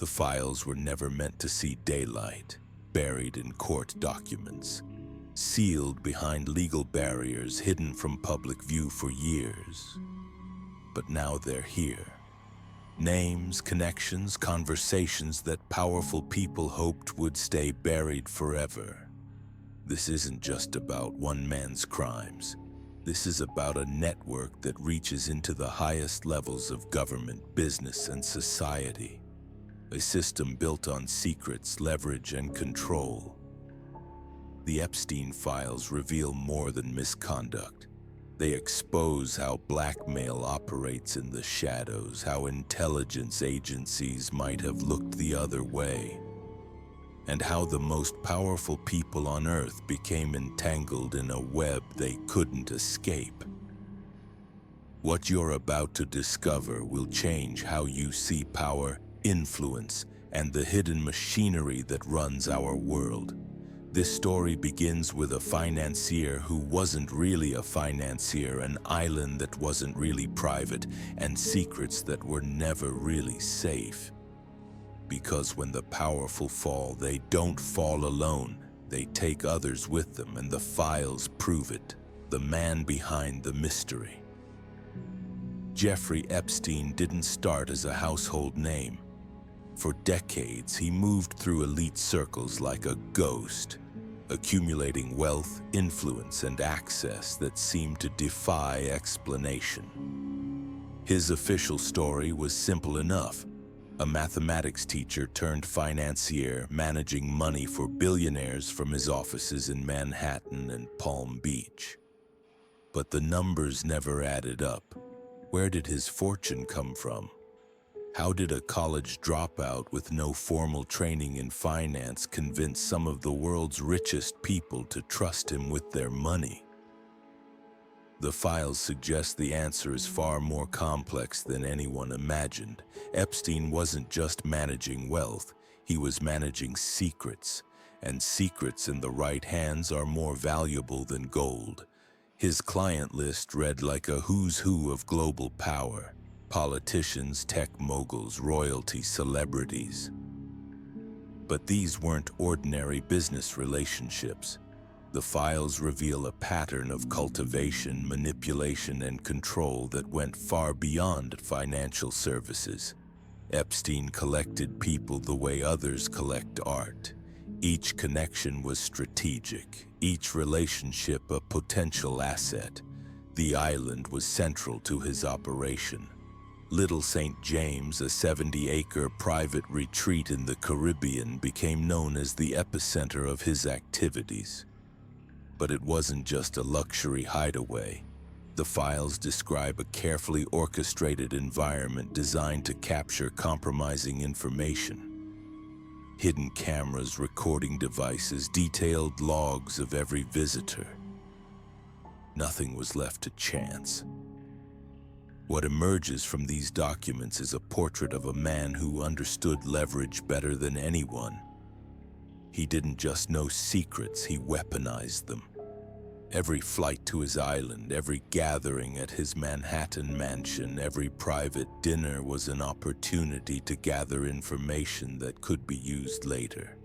The files were never meant to see daylight, buried in court documents, sealed behind legal barriers, hidden from public view for years. But now they're here. Names, connections, conversations that powerful people hoped would stay buried forever. This isn't just about one man's crimes. This is about a network that reaches into the highest levels of government, business, and society. A system built on secrets, leverage, and control. The Epstein files reveal more than misconduct. They expose how blackmail operates in the shadows, how intelligence agencies might have looked the other way, and how the most powerful people on Earth became entangled in a web they couldn't escape. What you're about to discover will change how you see power, influence, and the hidden machinery that runs our world. This story begins with a financier who wasn't really a financier, an island that wasn't really private, and secrets that were never really safe. Because when the powerful fall, they don't fall alone. They take others with them, and the files prove it. The man behind the mystery. Jeffrey Epstein didn't start as a household name. For decades, he moved through elite circles like a ghost, accumulating wealth, influence, and access that seemed to defy explanation. His official story was simple enough. A mathematics teacher turned financier, managing money for billionaires from his offices in Manhattan and Palm Beach. But the numbers never added up. Where did his fortune come from? How did a college dropout with no formal training in finance convince some of the world's richest people to trust him with their money? The files suggest the answer is far more complex than anyone imagined. Epstein wasn't just managing wealth, he was managing secrets, and secrets in the right hands are more valuable than gold. His client list read like a who's who of global power. Politicians, tech moguls, royalty, celebrities. But these weren't ordinary business relationships. The files reveal a pattern of cultivation, manipulation, and control that went far beyond financial services. Epstein collected people the way others collect art. Each connection was strategic, each relationship a potential asset. The island was central to his operation. Little St. James, a 70-acre private retreat in the Caribbean, became known as the epicenter of his activities. But it wasn't just a luxury hideaway. The files describe a carefully orchestrated environment designed to capture compromising information. Hidden cameras, recording devices, detailed logs of every visitor. Nothing was left to chance. What emerges from these documents is a portrait of a man who understood leverage better than anyone. He didn't just know secrets, he weaponized them. Every flight to his island, every gathering at his Manhattan mansion, every private dinner was an opportunity to gather information that could be used later.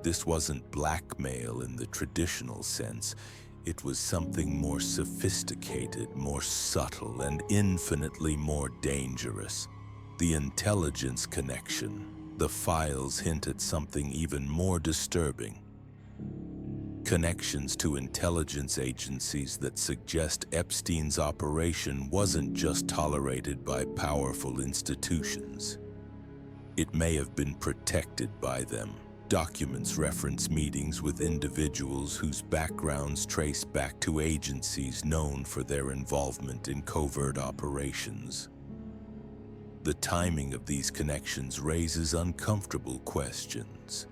This wasn't blackmail in the traditional sense. It was something more sophisticated, more subtle, and infinitely more dangerous. The intelligence connection. The files hint at something even more disturbing. Connections to intelligence agencies that suggest Epstein's operation wasn't just tolerated by powerful institutions. It may have been protected by them. Documents reference meetings with individuals whose backgrounds trace back to agencies known for their involvement in covert operations. The timing of these connections raises uncomfortable questions.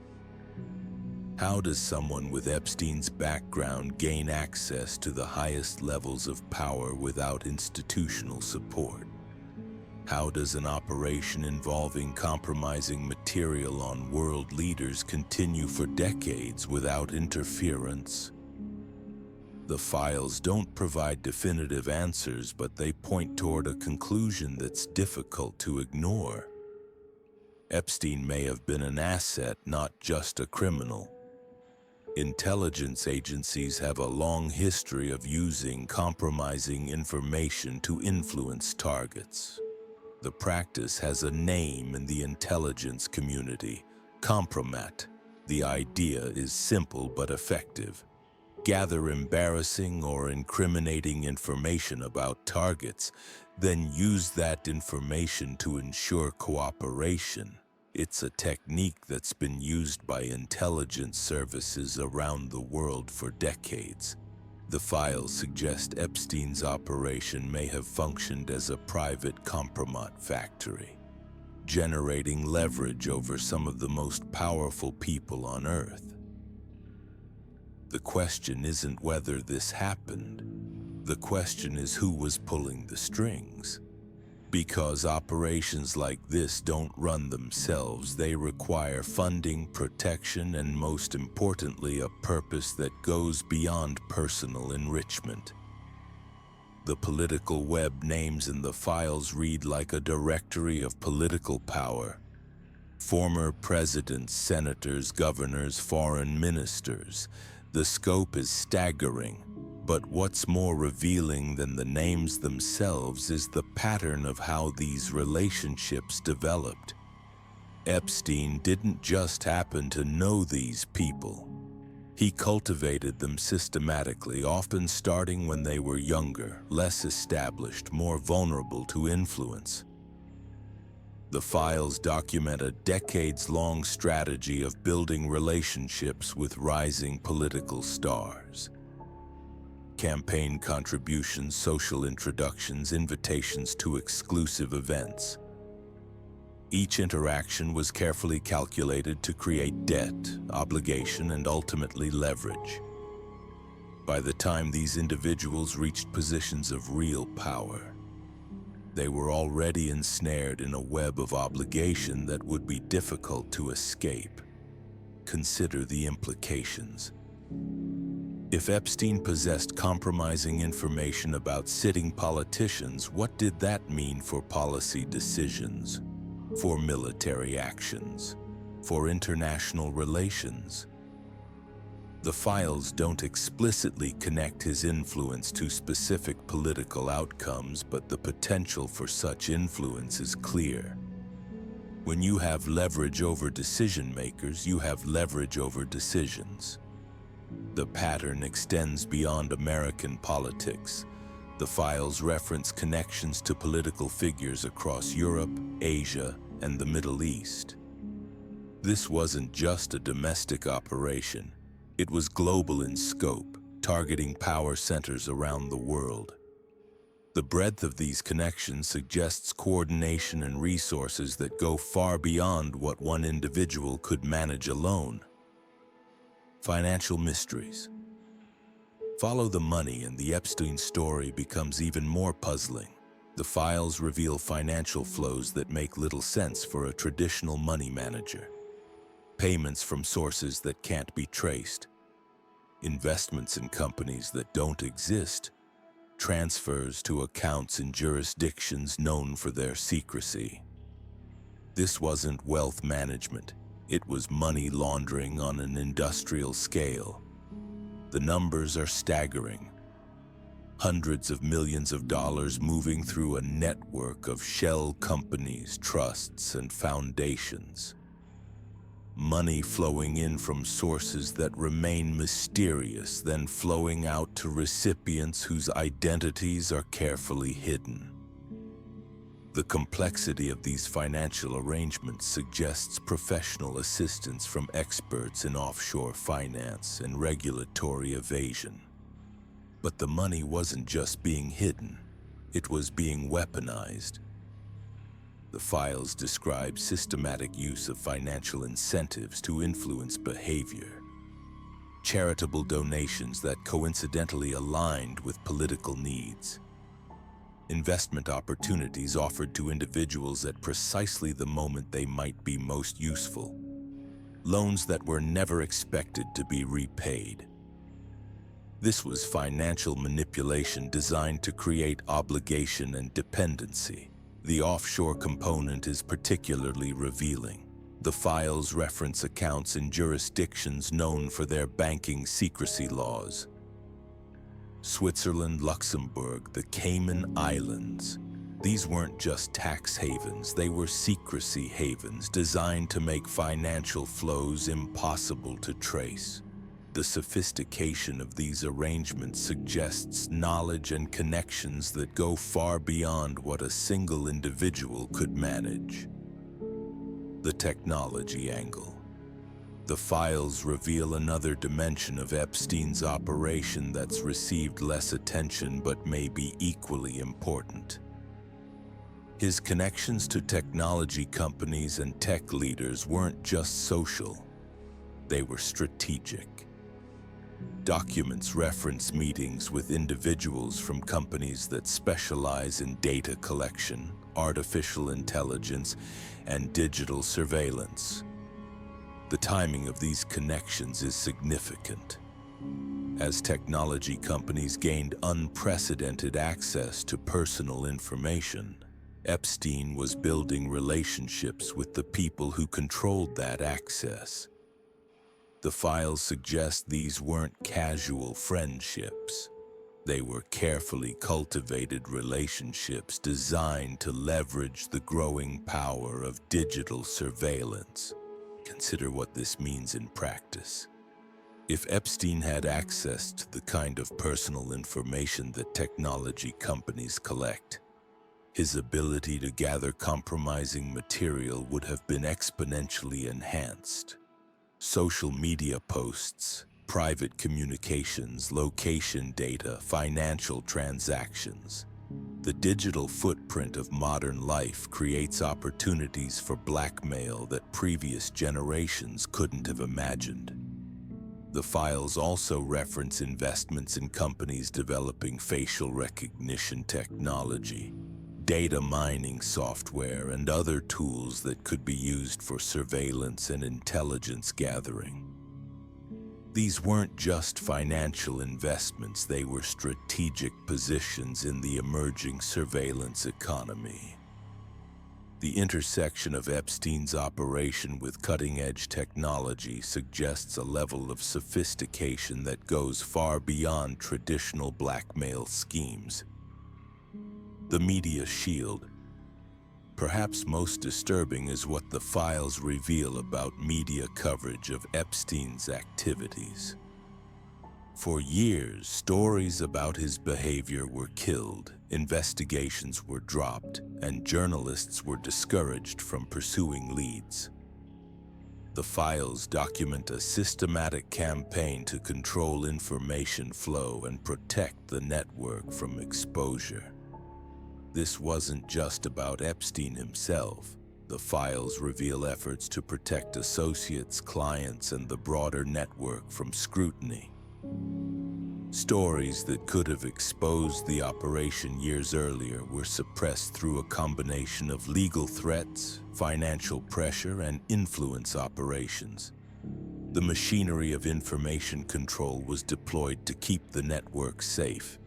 How does someone with Epstein's background gain access to the highest levels of power without institutional support? How does an operation involving compromising material on world leaders continue for decades without interference? The files don't provide definitive answers, but they point toward a conclusion that's difficult to ignore. Epstein may have been an asset, not just a criminal. Intelligence agencies have a long history of using compromising information to influence targets. The practice has a name in the intelligence community: compromat. The idea is simple but effective. Gather embarrassing or incriminating information about targets, then use that information to ensure cooperation. It's a technique that's been used by intelligence services around the world for decades. The files suggest Epstein's operation may have functioned as a private compromat factory, generating leverage over some of the most powerful people on Earth. The question isn't whether this happened. The question is who was pulling the strings. Because operations like this don't run themselves, they require funding, protection, and most importantly, a purpose that goes beyond personal enrichment. The political web names in the files read like a directory of political power. Former presidents, senators, governors, foreign ministers. The scope is staggering. But what's more revealing than the names themselves is the pattern of how these relationships developed. Epstein didn't just happen to know these people. He cultivated them systematically, often starting when they were younger, less established, more vulnerable to influence. The files document a decades-long strategy of building relationships with rising political stars. Campaign contributions, social introductions, invitations to exclusive events. Each interaction was carefully calculated to create debt, obligation, and ultimately leverage. By the time these individuals reached positions of real power, they were already ensnared in a web of obligation that would be difficult to escape. Consider the implications. If Epstein possessed compromising information about sitting politicians, what did that mean for policy decisions, for military actions, for international relations? The files don't explicitly connect his influence to specific political outcomes, but the potential for such influence is clear. When you have leverage over decision makers, you have leverage over decisions. The pattern extends beyond American politics. The files reference connections to political figures across Europe, Asia, and the Middle East. This wasn't just a domestic operation. It was global in scope, targeting power centers around the world. The breadth of these connections suggests coordination and resources that go far beyond what one individual could manage alone. Financial mysteries. Follow the money and the Epstein story becomes even more puzzling. The files reveal financial flows that make little sense for a traditional money manager. Payments from sources that can't be traced. Investments in companies that don't exist. Transfers to accounts in jurisdictions known for their secrecy. This wasn't wealth management. It was money laundering on an industrial scale. The numbers are staggering. Hundreds of millions of dollars moving through a network of shell companies, trusts, and foundations. Money flowing in from sources that remain mysterious, then flowing out to recipients whose identities are carefully hidden. The complexity of these financial arrangements suggests professional assistance from experts in offshore finance and regulatory evasion. But the money wasn't just being hidden, it was being weaponized. The files describe systematic use of financial incentives to influence behavior. Charitable donations that coincidentally aligned with political needs. Investment opportunities offered to individuals at precisely the moment they might be most useful. Loans that were never expected to be repaid. This was financial manipulation designed to create obligation and dependency. The offshore component is particularly revealing. The files reference accounts in jurisdictions known for their banking secrecy laws. Switzerland, Luxembourg, the Cayman Islands. These weren't just tax havens, they were secrecy havens designed to make financial flows impossible to trace. The sophistication of these arrangements suggests knowledge and connections that go far beyond what a single individual could manage. The technology angle. The files reveal another dimension of Epstein's operation that's received less attention but may be equally important. His connections to technology companies and tech leaders weren't just social, they were strategic. Documents reference meetings with individuals from companies that specialize in data collection, artificial intelligence, and digital surveillance. The timing of these connections is significant. As technology companies gained unprecedented access to personal information, Epstein was building relationships with the people who controlled that access. The files suggest these weren't casual friendships. They were carefully cultivated relationships designed to leverage the growing power of digital surveillance. Consider what this means in practice. If Epstein had access to the kind of personal information that technology companies collect, his ability to gather compromising material would have been exponentially enhanced. Social media posts, private communications, location data, financial transactions. The digital footprint of modern life creates opportunities for blackmail that previous generations couldn't have imagined. The files also reference investments in companies developing facial recognition technology, data mining software, and other tools that could be used for surveillance and intelligence gathering. These weren't just financial investments, they were strategic positions in the emerging surveillance economy. The intersection of Epstein's operation with cutting-edge technology suggests a level of sophistication that goes far beyond traditional blackmail schemes. The media shield. Perhaps most disturbing is what the files reveal about media coverage of Epstein's activities. For years, stories about his behavior were killed, investigations were dropped, and journalists were discouraged from pursuing leads. The files document a systematic campaign to control information flow and protect the network from exposure. This wasn't just about Epstein himself. The files reveal efforts to protect associates, clients, and the broader network from scrutiny. Stories that could have exposed the operation years earlier were suppressed through a combination of legal threats, financial pressure, and influence operations. The machinery of information control was deployed to keep the network safe.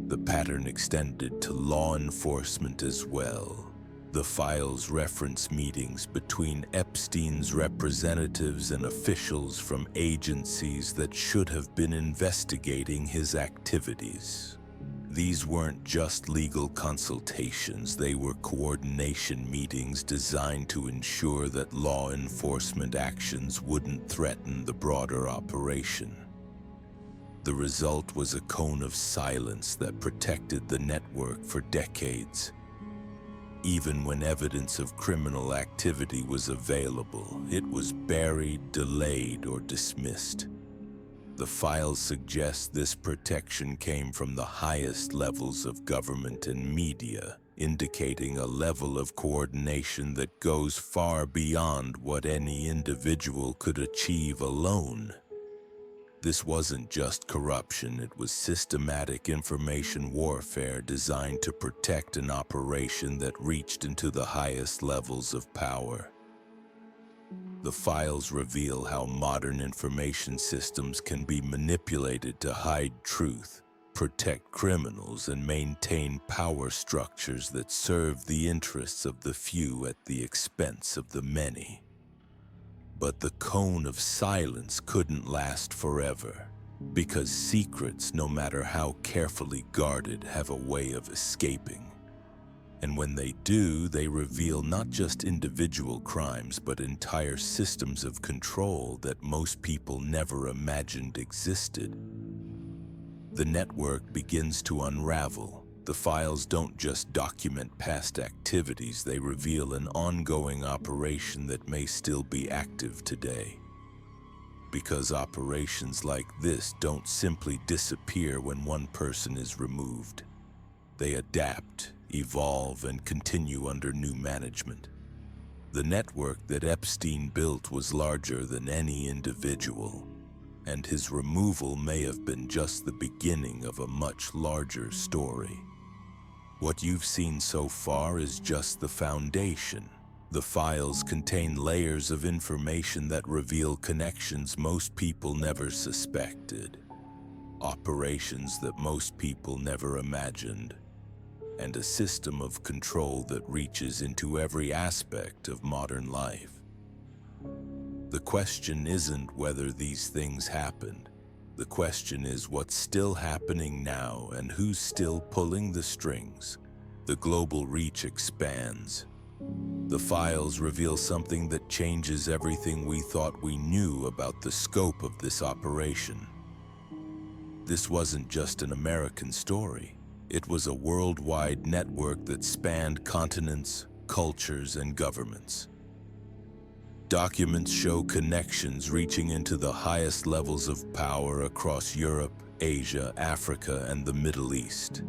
The pattern extended to law enforcement as well. The files reference meetings between Epstein's representatives and officials from agencies that should have been investigating his activities. These weren't just legal consultations, they were coordination meetings designed to ensure that law enforcement actions wouldn't threaten the broader operation. The result was a cone of silence that protected the network for decades. Even when evidence of criminal activity was available, it was buried, delayed, or dismissed. The files suggest this protection came from the highest levels of government and media, indicating a level of coordination that goes far beyond what any individual could achieve alone. This wasn't just corruption, it was systematic information warfare designed to protect an operation that reached into the highest levels of power. The files reveal how modern information systems can be manipulated to hide truth, protect criminals, and maintain power structures that serve the interests of the few at the expense of the many. But the cone of silence couldn't last forever, because secrets, no matter how carefully guarded, have a way of escaping. And when they do, they reveal not just individual crimes, but entire systems of control that most people never imagined existed. The network begins to unravel. The files don't just document past activities, they reveal an ongoing operation that may still be active today. Because operations like this don't simply disappear when one person is removed. They adapt, evolve, and continue under new management. The network that Epstein built was larger than any individual, and his removal may have been just the beginning of a much larger story. What you've seen so far is just the foundation. The files contain layers of information that reveal connections most people never suspected, operations that most people never imagined, and a system of control that reaches into every aspect of modern life. The question isn't whether these things happened. The question is what's still happening now and who's still pulling the strings. The global reach expands. The files reveal something that changes everything we thought we knew about the scope of this operation. This wasn't just an American story. It was a worldwide network that spanned continents, cultures, and governments. Documents show connections reaching into the highest levels of power across Europe, Asia, Africa, and the Middle East.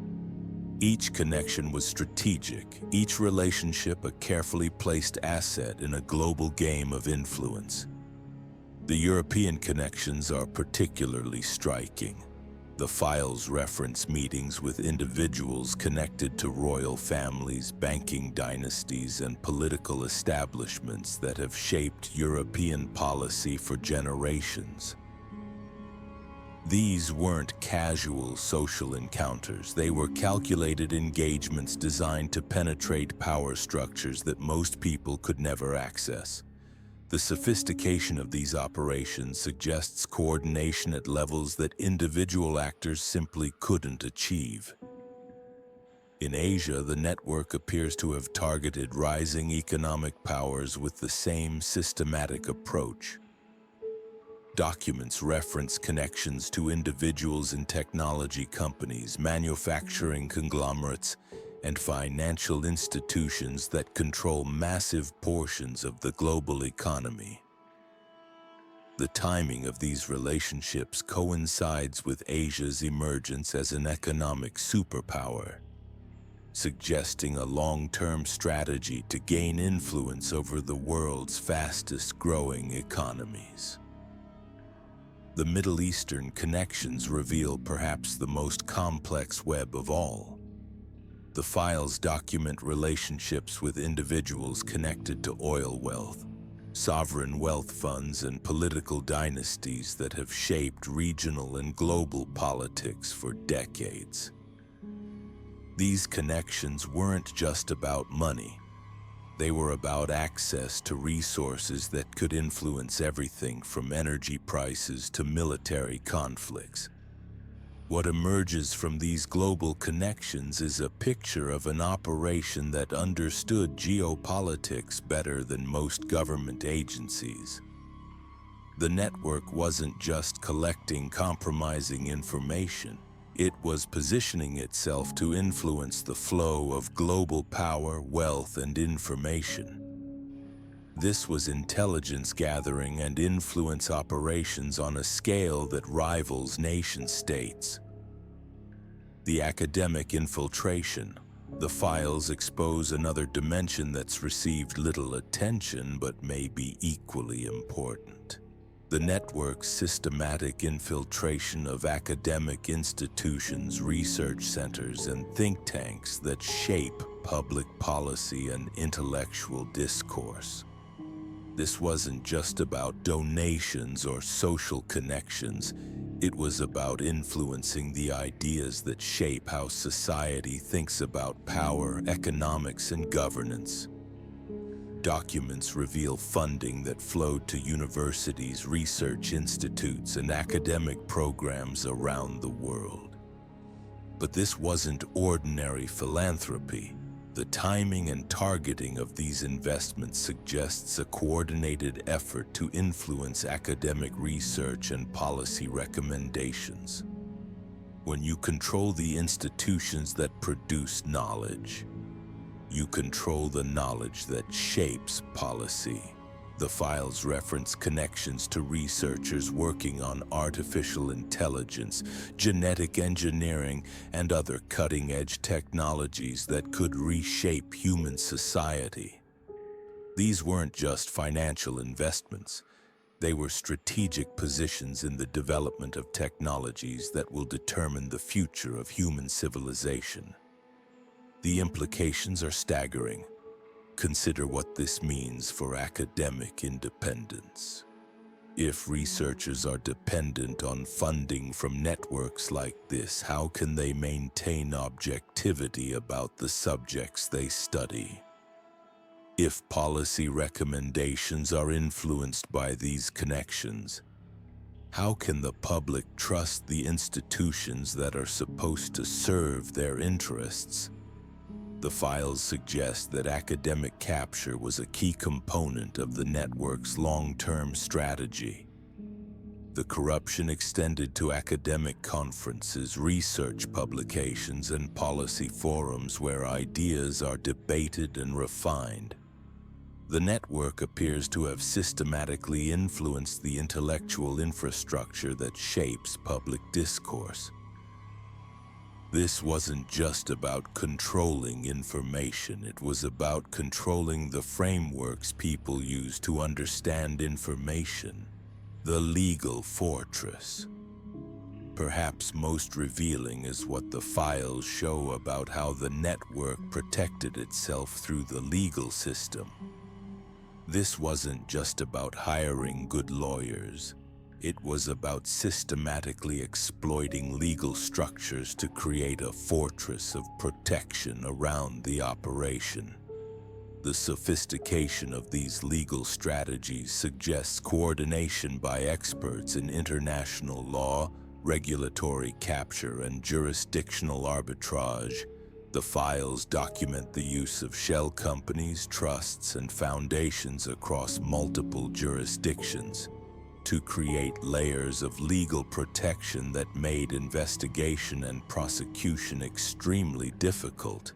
Each connection was strategic, each relationship a carefully placed asset in a global game of influence. The European connections are particularly striking. The files reference meetings with individuals connected to royal families, banking dynasties, and political establishments that have shaped European policy for generations. These weren't casual social encounters. They were calculated engagements designed to penetrate power structures that most people could never access. The sophistication of these operations suggests coordination at levels that individual actors simply couldn't achieve. In Asia, the network appears to have targeted rising economic powers with the same systematic approach. Documents reference connections to individuals in technology companies, manufacturing conglomerates, and financial institutions that control massive portions of the global economy. The timing of these relationships coincides with Asia's emergence as an economic superpower, suggesting a long-term strategy to gain influence over the world's fastest-growing economies. The Middle Eastern connections reveal perhaps the most complex web of all. The files document relationships with individuals connected to oil wealth, sovereign wealth funds, and political dynasties that have shaped regional and global politics for decades. These connections weren't just about money. They were about access to resources that could influence everything from energy prices to military conflicts. What emerges from these global connections is a picture of an operation that understood geopolitics better than most government agencies. The network wasn't just collecting compromising information. It was positioning itself to influence the flow of global power, wealth, and information. This was intelligence gathering and influence operations on a scale that rivals nation-states. The academic infiltration. The files expose another dimension that's received little attention but may be equally important. The network's systematic infiltration of academic institutions, research centers, and think tanks that shape public policy and intellectual discourse. This wasn't just about donations or social connections. It was about influencing the ideas that shape how society thinks about power, economics, and governance. Documents reveal funding that flowed to universities, research institutes, and academic programs around the world. But this wasn't ordinary philanthropy. The timing and targeting of these investments suggests a coordinated effort to influence academic research and policy recommendations. When you control the institutions that produce knowledge, you control the knowledge that shapes policy. The files reference connections to researchers working on artificial intelligence, genetic engineering, and other cutting-edge technologies that could reshape human society. These weren't just financial investments. They were strategic positions in the development of technologies that will determine the future of human civilization. The implications are staggering. Consider what this means for academic independence. If researchers are dependent on funding from networks like this, how can they maintain objectivity about the subjects they study? If policy recommendations are influenced by these connections, how can the public trust the institutions that are supposed to serve their interests? The files suggest that academic capture was a key component of the network's long-term strategy. The corruption extended to academic conferences, research publications, and policy forums where ideas are debated and refined. The network appears to have systematically influenced the intellectual infrastructure that shapes public discourse. This wasn't just about controlling information, it was about controlling the frameworks people use to understand information, the legal fortress. Perhaps most revealing is what the files show about how the network protected itself through the legal system. This wasn't just about hiring good lawyers. It was about systematically exploiting legal structures to create a fortress of protection around the operation. The sophistication of these legal strategies suggests coordination by experts in international law, regulatory capture, and jurisdictional arbitrage. The files document the use of shell companies, trusts, and foundations across multiple jurisdictions to create layers of legal protection that made investigation and prosecution extremely difficult.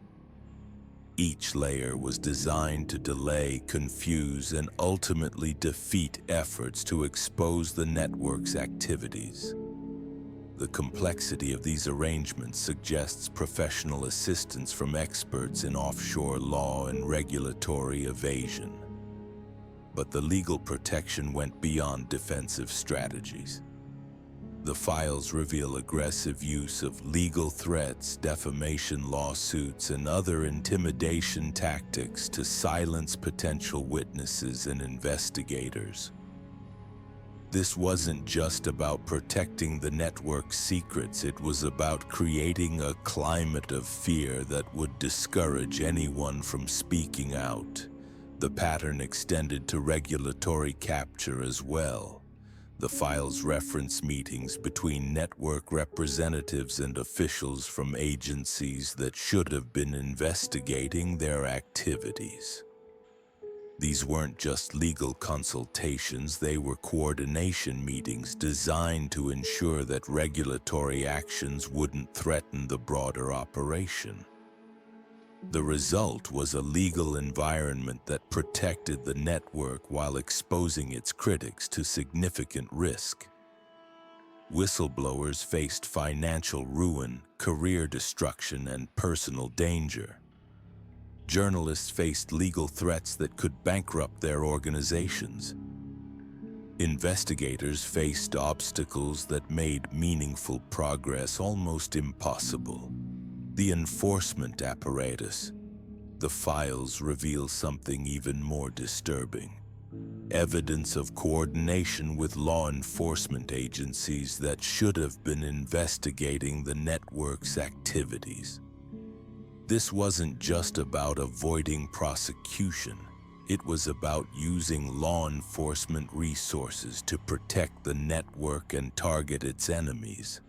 Each layer was designed to delay, confuse, and ultimately defeat efforts to expose the network's activities. The complexity of these arrangements suggests professional assistance from experts in offshore law and regulatory evasion. But the legal protection went beyond defensive strategies. The files reveal aggressive use of legal threats, defamation lawsuits, and other intimidation tactics to silence potential witnesses and investigators. This wasn't just about protecting the network's secrets, it was about creating a climate of fear that would discourage anyone from speaking out. The pattern extended to regulatory capture as well. The files reference meetings between network representatives and officials from agencies that should have been investigating their activities. These weren't just legal consultations, they were coordination meetings designed to ensure that regulatory actions wouldn't threaten the broader operation. The result was a legal environment that protected the network while exposing its critics to significant risk. Whistleblowers faced financial ruin, career destruction, and personal danger. Journalists faced legal threats that could bankrupt their organizations. Investigators faced obstacles that made meaningful progress almost impossible. The enforcement apparatus. The files reveal something even more disturbing. evidence of coordination with law enforcement agencies that should have been investigating the network's activities. This wasn't just about avoiding prosecution. It was about using law enforcement resources to protect the network and target its enemies.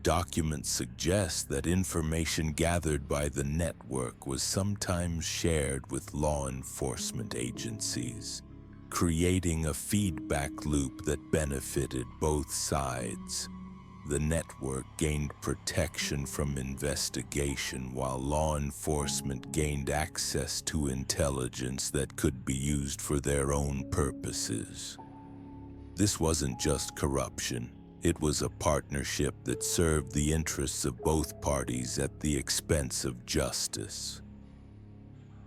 Documents suggest that information gathered by the network was sometimes shared with law enforcement agencies, creating a feedback loop that benefited both sides. The network gained protection from investigation while law enforcement gained access to intelligence that could be used for their own purposes. This wasn't just corruption. It was a partnership that served the interests of both parties at the expense of justice.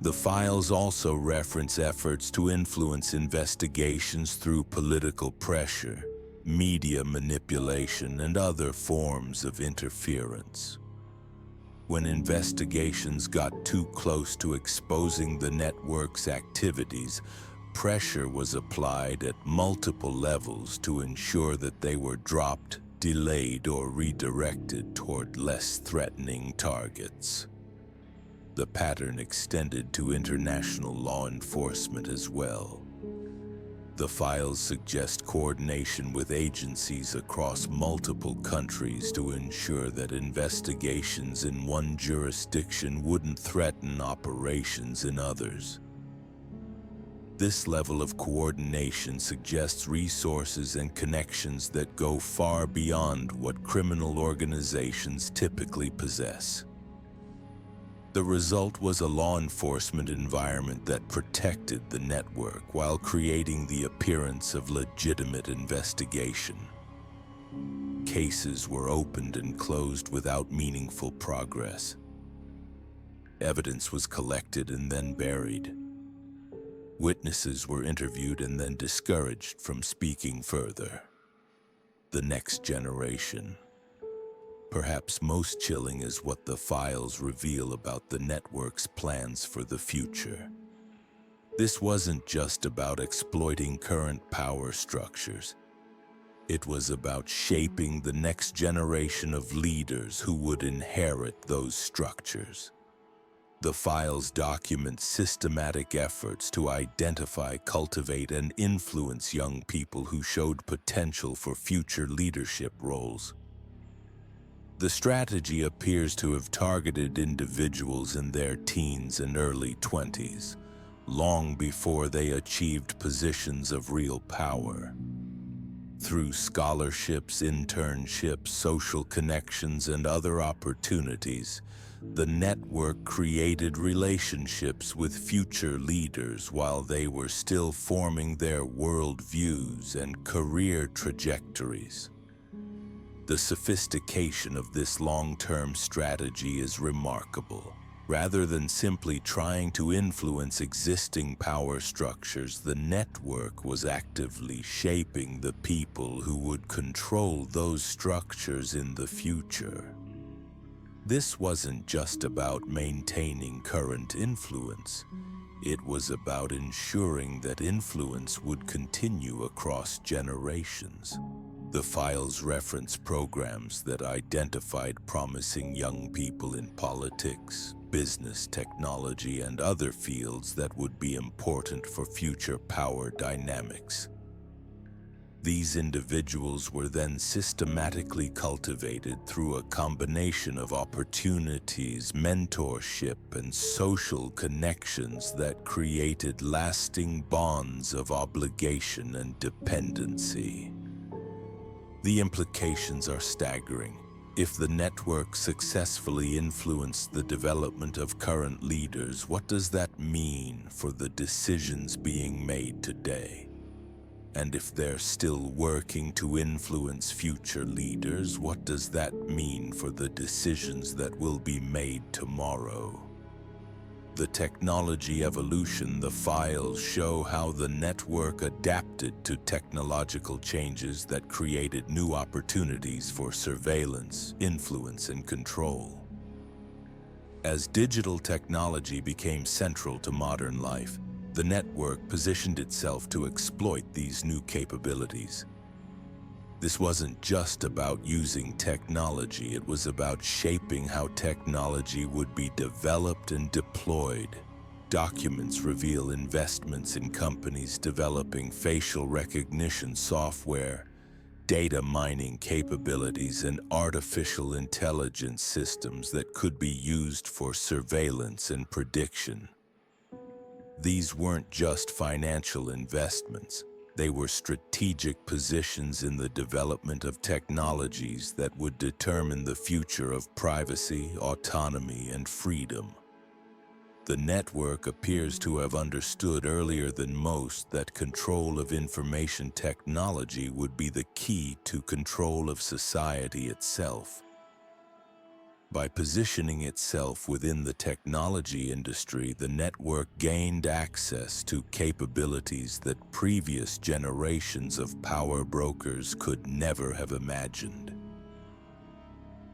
The files also reference efforts to influence investigations through political pressure, media manipulation, and other forms of interference. When investigations got too close to exposing the network's activities, pressure was applied at multiple levels to ensure that they were dropped, delayed, or redirected toward less threatening targets. The pattern extended to international law enforcement as well. The files suggest coordination with agencies across multiple countries to ensure that investigations in one jurisdiction wouldn't threaten operations in others. This level of coordination suggests resources and connections that go far beyond what criminal organizations typically possess. The result was a law enforcement environment that protected the network while creating the appearance of legitimate investigation. Cases were opened and closed without meaningful progress. Evidence was collected and then buried. Witnesses were interviewed and then discouraged from speaking further. The next generation. Perhaps most chilling is what the files reveal about the network's plans for the future. This wasn't just about exploiting current power structures. It was about shaping the next generation of leaders who would inherit those structures. The files document systematic efforts to identify, cultivate, and influence young people who showed potential for future leadership roles. The strategy appears to have targeted individuals in their teens and early 20s, long before they achieved positions of real power. Through scholarships, internships, social connections, and other opportunities, the network created relationships with future leaders while they were still forming their worldviews and career trajectories. The sophistication of this long-term strategy is remarkable. Rather than simply trying to influence existing power structures, the network was actively shaping the people who would control those structures in the future. This wasn't just about maintaining current influence. It was about ensuring that influence would continue across generations. The files reference programs that identified promising young people in politics, business, technology, and other fields that would be important for future power dynamics. These individuals were then systematically cultivated through a combination of opportunities, mentorship, and social connections that created lasting bonds of obligation and dependency. The implications are staggering. If the network successfully influenced the development of current leaders, what does that mean for the decisions being made today? And if they're still working to influence future leaders, what does that mean for the decisions that will be made tomorrow? The technology evolution, the files show how the network adapted to technological changes that created new opportunities for surveillance, influence, and control. As digital technology became central to modern life, The network positioned itself to exploit these new capabilities. This wasn't just about using technology, it was about shaping how technology would be developed and deployed. Documents reveal investments in companies developing facial recognition software, data mining capabilities, and artificial intelligence systems that could be used for surveillance and prediction. These weren't just financial investments. They were strategic positions in the development of technologies that would determine the future of privacy, autonomy, and freedom. The network appears to have understood earlier than most that control of information technology would be the key to control of society itself. By positioning itself within the technology industry, the network gained access to capabilities that previous generations of power brokers could never have imagined.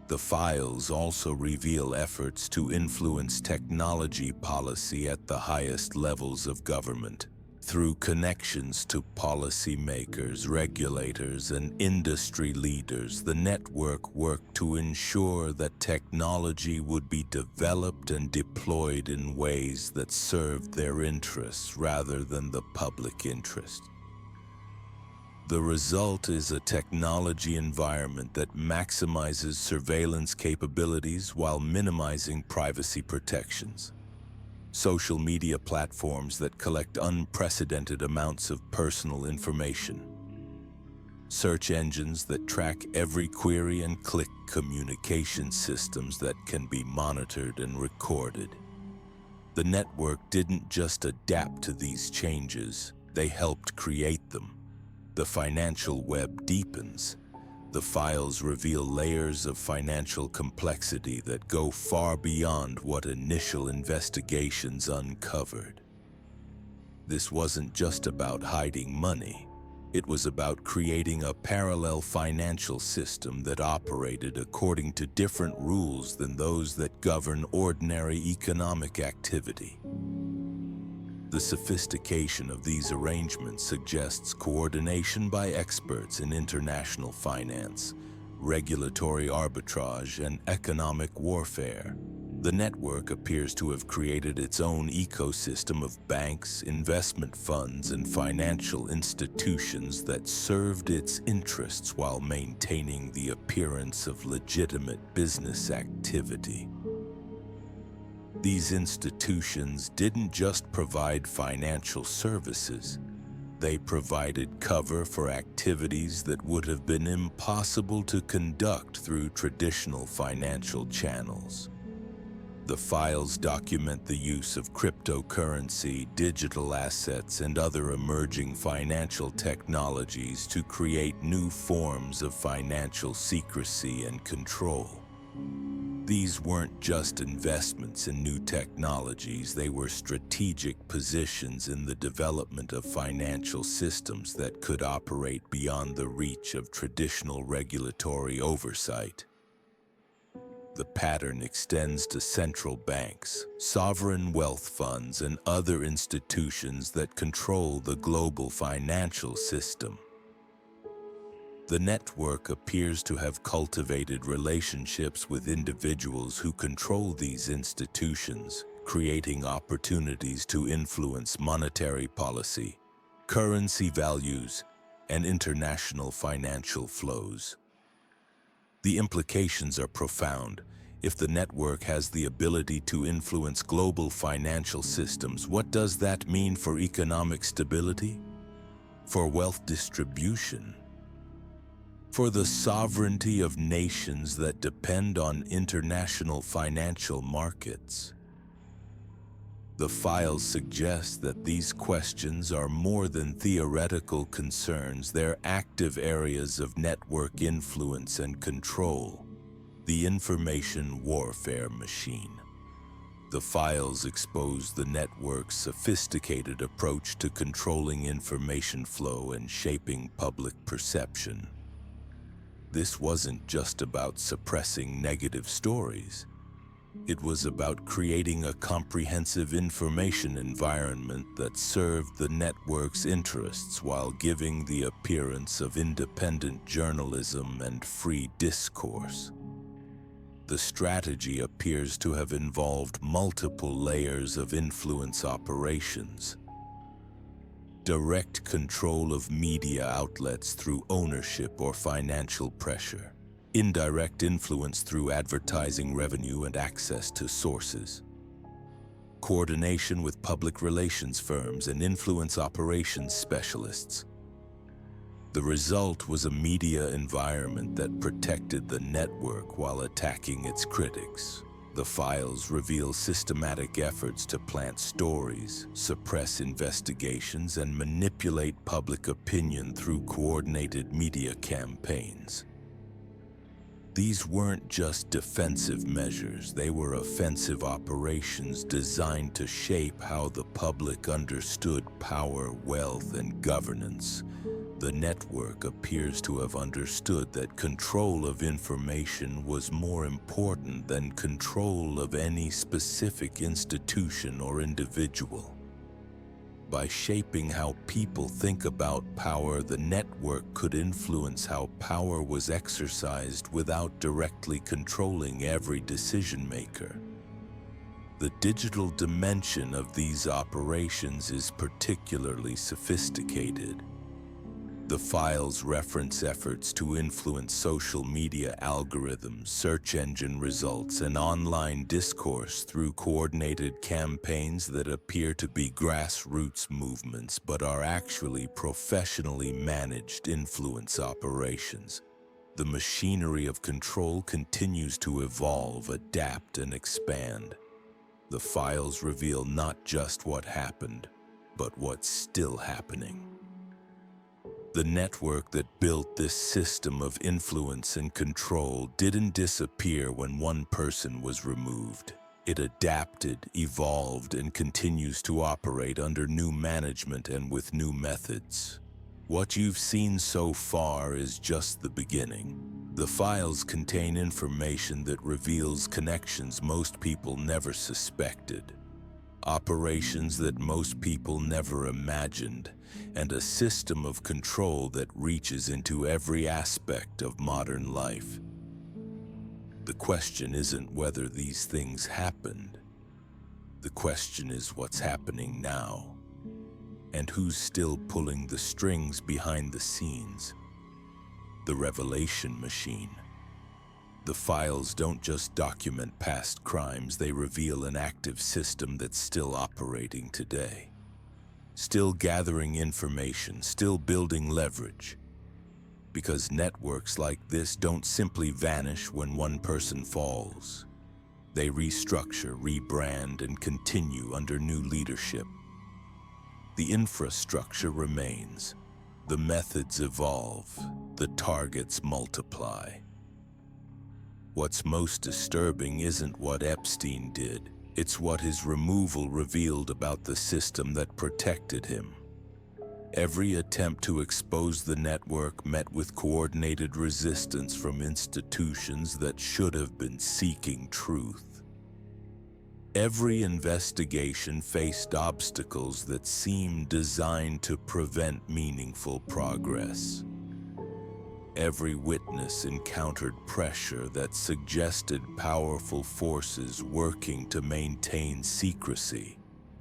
The files also reveal efforts to influence technology policy at the highest levels of government. Through connections to policymakers, regulators, and industry leaders, the network worked to ensure that technology would be developed and deployed in ways that served their interests rather than the public interest. The result is a technology environment that maximizes surveillance capabilities while minimizing privacy protections. Social media platforms that collect unprecedented amounts of personal information. Search engines that track every query and click, communication systems that can be monitored and recorded. The network didn't just adapt to these changes, they helped create them. The financial web deepens. The files reveal layers of financial complexity that go far beyond what initial investigations uncovered. This wasn't just about hiding money. It was about creating a parallel financial system that operated according to different rules than those that govern ordinary economic activity. The sophistication of these arrangements suggests coordination by experts in international finance, regulatory arbitrage, and economic warfare. The network appears to have created its own ecosystem of banks, investment funds, and financial institutions that served its interests while maintaining the appearance of legitimate business activity. These institutions didn't just provide financial services, they provided cover for activities that would have been impossible to conduct through traditional financial channels. The files document the use of cryptocurrency, digital assets, and other emerging financial technologies to create new forms of financial secrecy and control. These weren't just investments in new technologies, they were strategic positions in the development of financial systems that could operate beyond the reach of traditional regulatory oversight. The pattern extends to central banks, sovereign wealth funds, and other institutions that control the global financial system. The network appears to have cultivated relationships with individuals who control these institutions, creating opportunities to influence monetary policy, currency values, and international financial flows. The implications are profound. If the network has the ability to influence global financial systems, what does that mean for economic stability? For wealth distribution? For the sovereignty of nations that depend on international financial markets? The files suggest that these questions are more than theoretical concerns, they're active areas of network influence and control. The information warfare machine. The files expose the network's sophisticated approach to controlling information flow and shaping public perception. This wasn't just about suppressing negative stories. It was about creating a comprehensive information environment that served the network's interests while giving the appearance of independent journalism and free discourse. The strategy appears to have involved multiple layers of influence operations. Direct control of media outlets through ownership or financial pressure. Indirect influence through advertising revenue and access to sources. Coordination with public relations firms and influence operations specialists. The result was a media environment that protected the network while attacking its critics. The files reveal systematic efforts to plant stories, suppress investigations, and manipulate public opinion through coordinated media campaigns. These weren't just defensive measures, they were offensive operations designed to shape how the public understood power, wealth, and governance. The network appears to have understood that control of information was more important than control of any specific institution or individual. By shaping how people think about power, the network could influence how power was exercised without directly controlling every decision-maker. The digital dimension of these operations is particularly sophisticated. The files reference efforts to influence social media algorithms, search engine results, and online discourse through coordinated campaigns that appear to be grassroots movements but are actually professionally managed influence operations. The machinery of control continues to evolve, adapt, and expand. The files reveal not just what happened, but what's still happening. The network that built this system of influence and control didn't disappear when one person was removed. It adapted, evolved, and continues to operate under new management and with new methods. What you've seen so far is just the beginning. The files contain information that reveals connections most people never suspected, operations that most people never imagined, and a system of control that reaches into every aspect of modern life. The question isn't whether these things happened. The question is what's happening now, and who's still pulling the strings behind the scenes. The revelation machine. The files don't just document past crimes, they reveal an active system that's still operating today. Still gathering information, still building leverage. Because networks like this don't simply vanish when one person falls. They restructure, rebrand, and continue under new leadership. The infrastructure remains. The methods evolve. The targets multiply. What's most disturbing isn't what Epstein did. It's what his removal revealed about the system that protected him. Every attempt to expose the network met with coordinated resistance from institutions that should have been seeking truth. Every investigation faced obstacles that seemed designed to prevent meaningful progress. Every witness encountered pressure that suggested powerful forces working to maintain secrecy.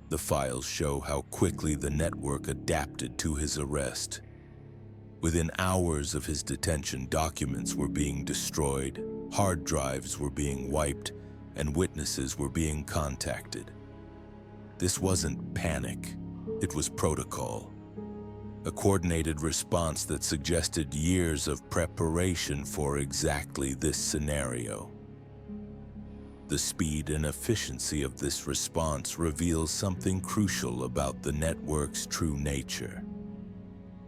The files show how quickly the network adapted to his arrest. Within hours of his detention, documents were being destroyed, hard drives were being wiped, and witnesses were being contacted. This wasn't panic, it was protocol. A coordinated response that suggested years of preparation for exactly this scenario. The speed and efficiency of this response reveals something crucial about the network's true nature.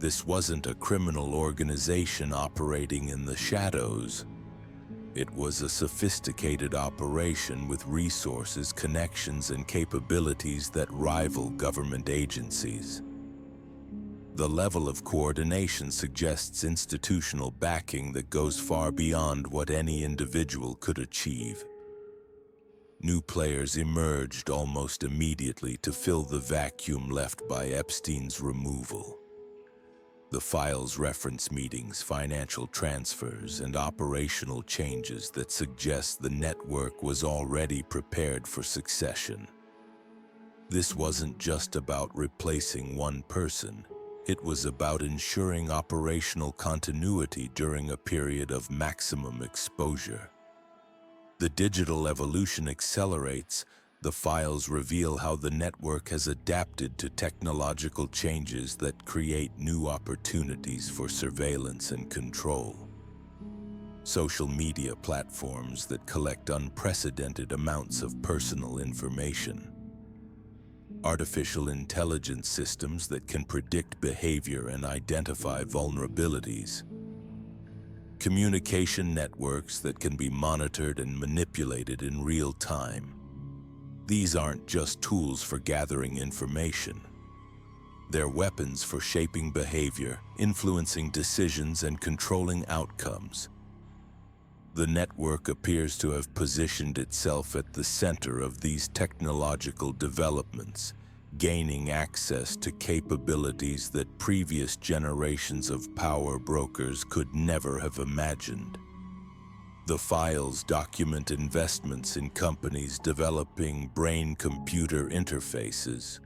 This wasn't a criminal organization operating in the shadows. It was a sophisticated operation with resources, connections, and capabilities that rival government agencies. The level of coordination suggests institutional backing that goes far beyond what any individual could achieve. New players emerged almost immediately to fill the vacuum left by Epstein's removal. The files reference meetings, financial transfers, and operational changes that suggest the network was already prepared for succession. This wasn't just about replacing one person. It was about ensuring operational continuity during a period of maximum exposure. The digital evolution accelerates. The files reveal how the network has adapted to technological changes that create new opportunities for surveillance and control. Social media platforms that collect unprecedented amounts of personal information. Artificial intelligence systems that can predict behavior and identify vulnerabilities. Communication networks that can be monitored and manipulated in real time. These aren't just tools for gathering information. They're weapons for shaping behavior, influencing decisions, and controlling outcomes. The network appears to have positioned itself at the center of these technological developments, gaining access to capabilities that previous generations of power brokers could never have imagined. The files document investments in companies developing brain-computer interfaces,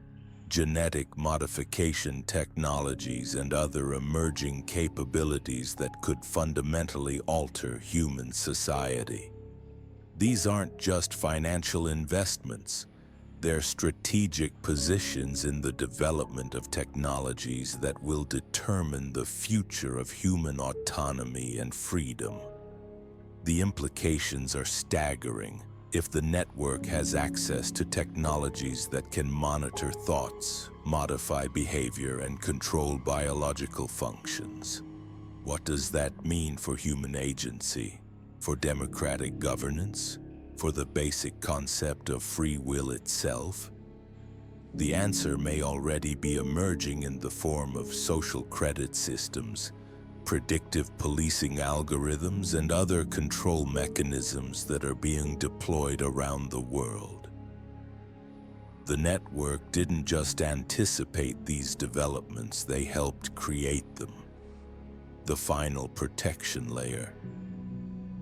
genetic modification technologies, and other emerging capabilities that could fundamentally alter human society. These aren't just financial investments. They're strategic positions in the development of technologies that will determine the future of human autonomy and freedom. The implications are staggering. If the network has access to technologies that can monitor thoughts, modify behavior, and control biological functions, what does that mean for human agency, for democratic governance, for the basic concept of free will itself? The answer may already be emerging in the form of social credit systems, predictive policing algorithms, and other control mechanisms that are being deployed around the world. The network didn't just anticipate these developments, they helped create them. The final protection layer.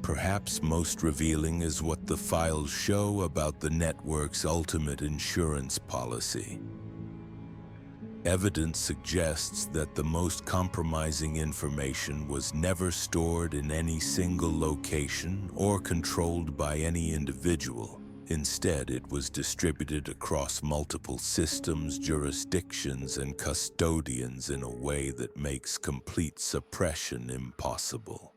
Perhaps most revealing is what the files show about the network's ultimate insurance policy. Evidence suggests that the most compromising information was never stored in any single location or controlled by any individual. Instead, it was distributed across multiple systems, jurisdictions, and custodians in a way that makes complete suppression impossible.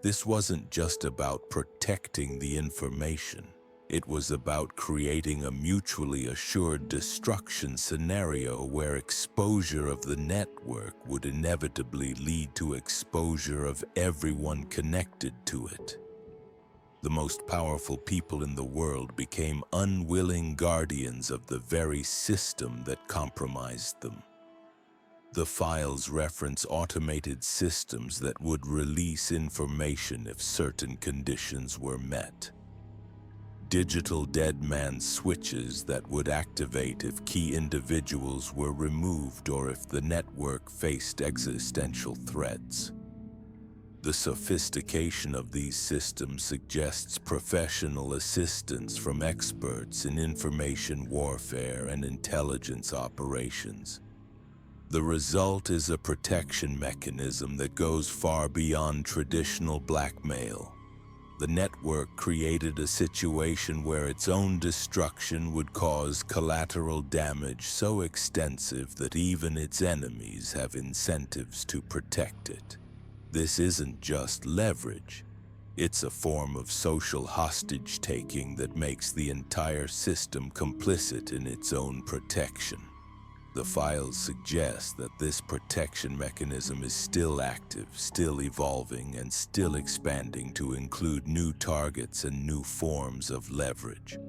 This wasn't just about protecting the information. It was about creating a mutually assured destruction scenario where exposure of the network would inevitably lead to exposure of everyone connected to it. The most powerful people in the world became unwilling guardians of the very system that compromised them. The files reference automated systems that would release information if certain conditions were met. Digital dead man switches that would activate if key individuals were removed or if the network faced existential threats. The sophistication of these systems suggests professional assistance from experts in information warfare and intelligence operations. The result is a protection mechanism that goes far beyond traditional blackmail. The network created a situation where its own destruction would cause collateral damage so extensive that even its enemies have incentives to protect it. This isn't just leverage. It's a form of social hostage-taking that makes the entire system complicit in its own protection. The files suggest that this protection mechanism is still active, still evolving, and still expanding to include new targets and new forms of leverage.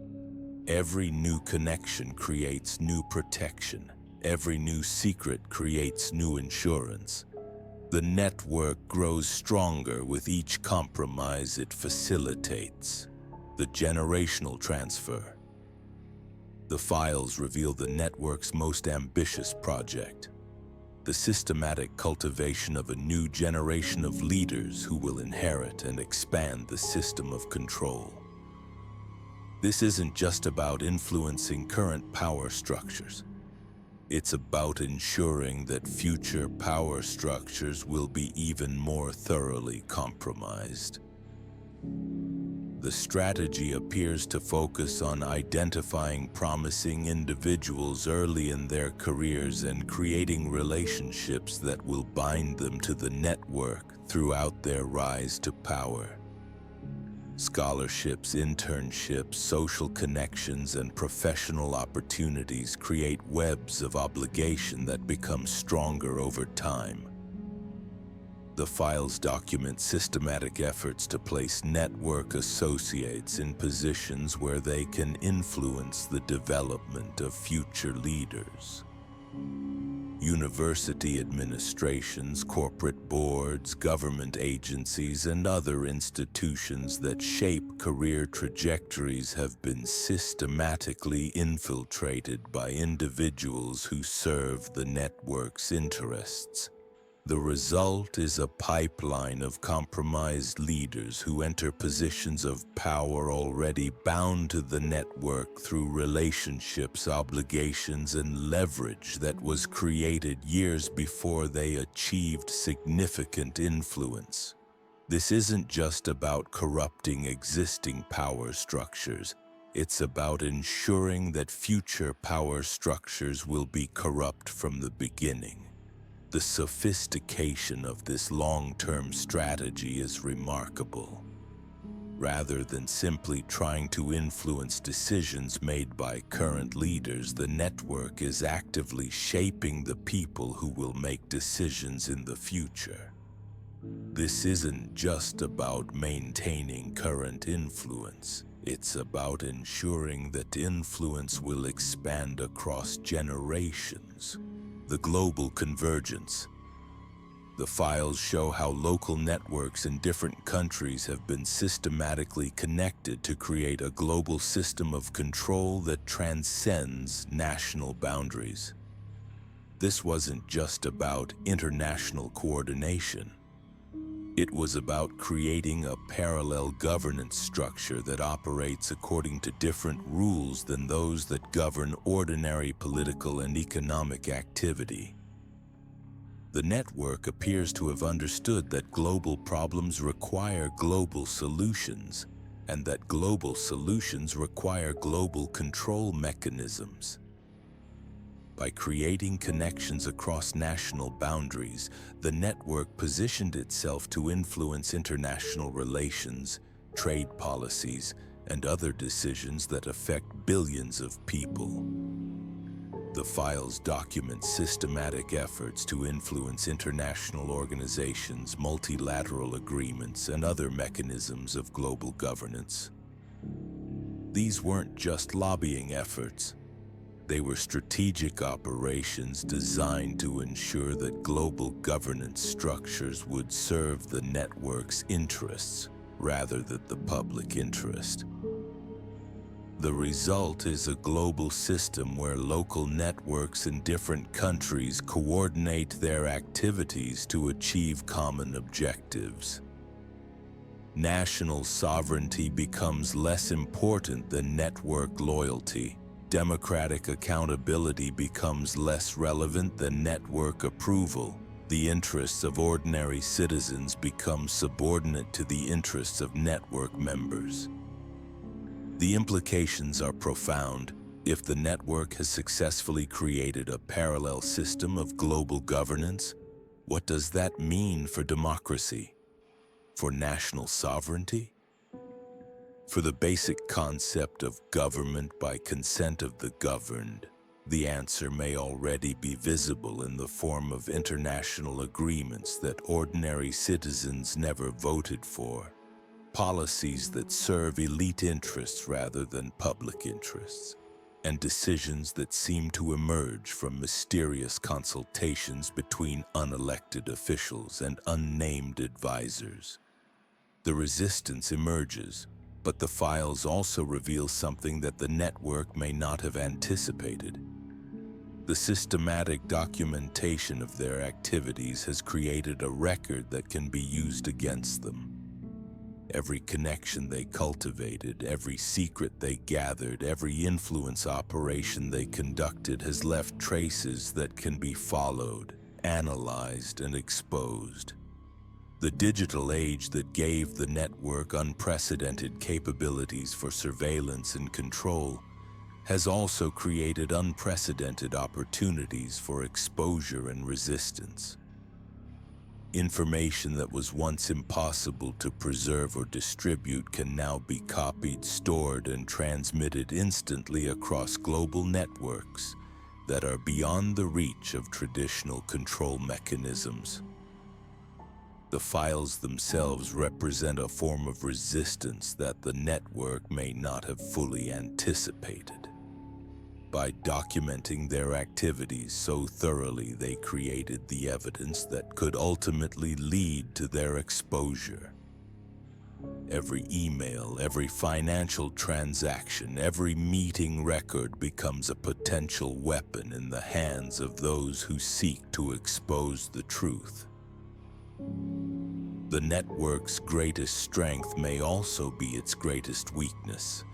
Every new connection creates new protection. Every new secret creates new insurance. The network grows stronger with each compromise it facilitates. The generational transfer. The files reveal the network's most ambitious project, the systematic cultivation of a new generation of leaders who will inherit and expand the system of control. This isn't just about influencing current power structures. It's about ensuring that future power structures will be even more thoroughly compromised. The strategy appears to focus on identifying promising individuals early in their careers and creating relationships that will bind them to the network throughout their rise to power. Scholarships, internships, social connections, and professional opportunities create webs of obligation that become stronger over time. The files document systematic efforts to place network associates in positions where they can influence the development of future leaders. University administrations, corporate boards, government agencies, and other institutions that shape career trajectories have been systematically infiltrated by individuals who serve the network's interests. The result is a pipeline of compromised leaders who enter positions of power already bound to the network through relationships, obligations, and leverage that was created years before they achieved significant influence. This isn't just about corrupting existing power structures. It's about ensuring that future power structures will be corrupt from the beginning. The sophistication of this long-term strategy is remarkable. Rather than simply trying to influence decisions made by current leaders, the network is actively shaping the people who will make decisions in the future. This isn't just about maintaining current influence. It's about ensuring that influence will expand across generations. The global convergence. The files show how local networks in different countries have been systematically connected to create a global system of control that transcends national boundaries. This wasn't just about international coordination. It was about creating a parallel governance structure that operates according to different rules than those that govern ordinary political and economic activity. The network appears to have understood that global problems require global solutions, and that global solutions require global control mechanisms. By creating connections across national boundaries, the network positioned itself to influence international relations, trade policies, and other decisions that affect billions of people. The files document systematic efforts to influence international organizations, multilateral agreements, and other mechanisms of global governance. These weren't just lobbying efforts. They were strategic operations designed to ensure that global governance structures would serve the network's interests rather than the public interest. The result is a global system where local networks in different countries coordinate their activities to achieve common objectives. National sovereignty becomes less important than network loyalty. Democratic accountability becomes less relevant than network approval. The interests of ordinary citizens become subordinate to the interests of network members. The implications are profound. If the network has successfully created a parallel system of global governance, what does that mean for democracy? For national sovereignty? For the basic concept of government by consent of the governed, the answer may already be visible in the form of international agreements that ordinary citizens never voted for, policies that serve elite interests rather than public interests, and decisions that seem to emerge from mysterious consultations between unelected officials and unnamed advisors. The resistance emerges, But the files also reveal something that the network may not have anticipated. The systematic documentation of their activities has created a record that can be used against them. Every connection they cultivated, every secret they gathered, every influence operation they conducted has left traces that can be followed, analyzed, and exposed. The digital age that gave the network unprecedented capabilities for surveillance and control has also created unprecedented opportunities for exposure and resistance. Information that was once impossible to preserve or distribute can now be copied, stored, and transmitted instantly across global networks that are beyond the reach of traditional control mechanisms. The files themselves represent a form of resistance that the network may not have fully anticipated. By documenting their activities so thoroughly, they created the evidence that could ultimately lead to their exposure. Every email, every financial transaction, every meeting record becomes a potential weapon in the hands of those who seek to expose the truth. The network's greatest strength may also be its greatest weakness.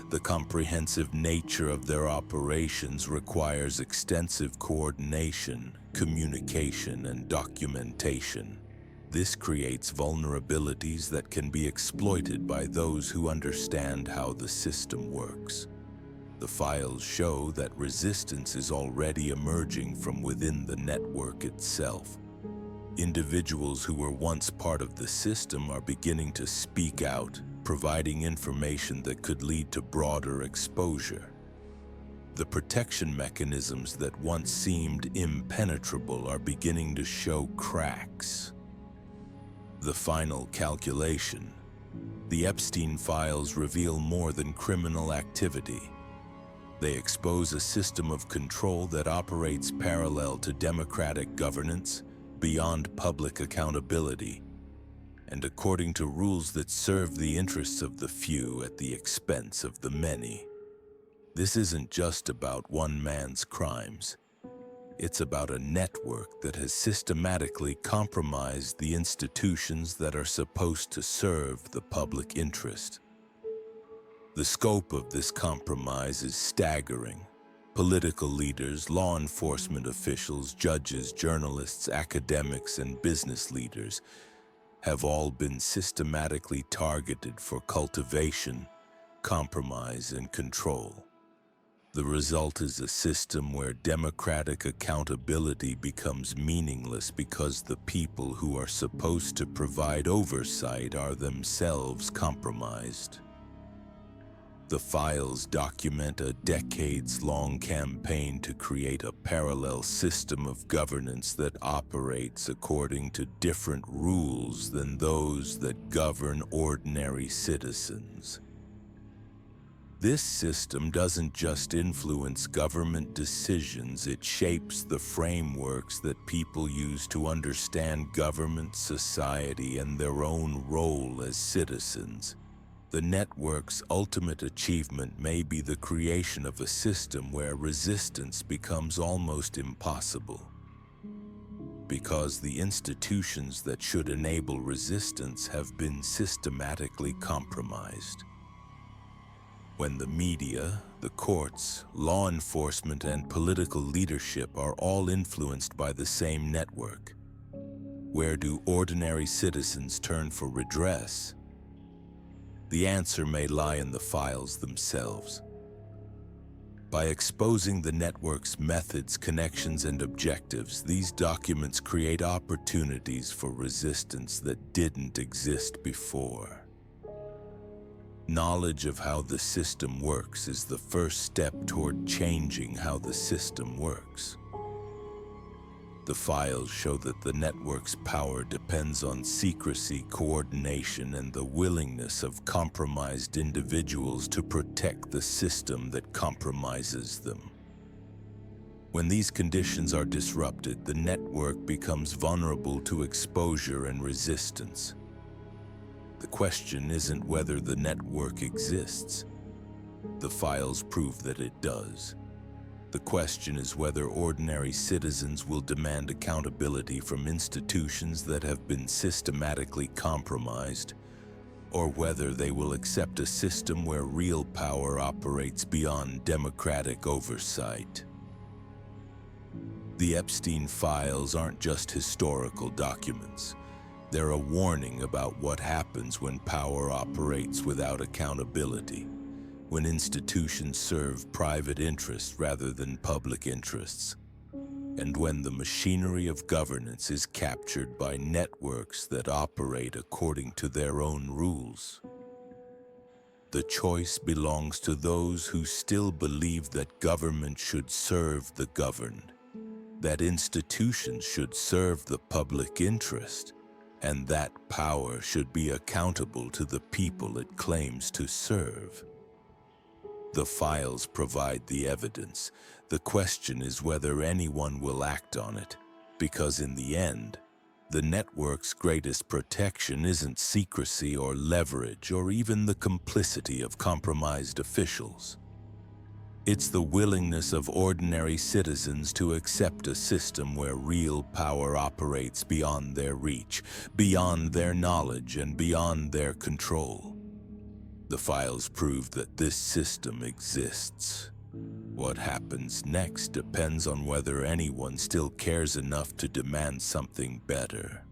The comprehensive nature of their operations requires extensive coordination, communication, and documentation. This creates vulnerabilities that can be exploited by those who understand how the system works. The files show that resistance is already emerging from within the network itself. Individuals who were once part of the system are beginning to speak out, providing information that could lead to broader exposure. The protection mechanisms that once seemed impenetrable are beginning to show cracks. The final calculation. The Epstein files reveal more than criminal activity. They expose a system of control that operates parallel to democratic governance, beyond public accountability, and according to rules that serve the interests of the few at the expense of the many. This isn't just about one man's crimes. It's about a network that has systematically compromised the institutions that are supposed to serve the public interest. The scope of this compromise is staggering. Political leaders, law enforcement officials, judges, journalists, academics, and business leaders have all been systematically targeted for cultivation, compromise, and control. The result is a system where democratic accountability becomes meaningless because the people who are supposed to provide oversight are themselves compromised. The files document a decades-long campaign to create a parallel system of governance that operates according to different rules than those that govern ordinary citizens. This system doesn't just influence government decisions, it shapes the frameworks that people use to understand government, society, and their own role as citizens. The network's ultimate achievement may be the creation of a system where resistance becomes almost impossible, because the institutions that should enable resistance have been systematically compromised. When the media, the courts, law enforcement, and political leadership are all influenced by the same network, where do ordinary citizens turn for redress? The answer may lie in the files themselves. By exposing the network's methods, connections, and objectives, these documents create opportunities for resistance that didn't exist before. Knowledge of how the system works is the first step toward changing how the system works. The files show that the network's power depends on secrecy, coordination, and the willingness of compromised individuals to protect the system that compromises them. When these conditions are disrupted, the network becomes vulnerable to exposure and resistance. The question isn't whether the network exists. The files prove that it does. The question is whether ordinary citizens will demand accountability from institutions that have been systematically compromised, or whether they will accept a system where real power operates beyond democratic oversight. The Epstein files aren't just historical documents. They're a warning about what happens when power operates without accountability, when institutions serve private interests rather than public interests, and when the machinery of governance is captured by networks that operate according to their own rules. The choice belongs to those who still believe that government should serve the governed, that institutions should serve the public interest, and that power should be accountable to the people it claims to serve. The files provide the evidence. The question is whether anyone will act on it, because in the end, the network's greatest protection isn't secrecy or leverage or even the complicity of compromised officials. It's the willingness of ordinary citizens to accept a system where real power operates beyond their reach, beyond their knowledge, and beyond their control. The files prove that this system exists. What happens next depends on whether anyone still cares enough to demand something better.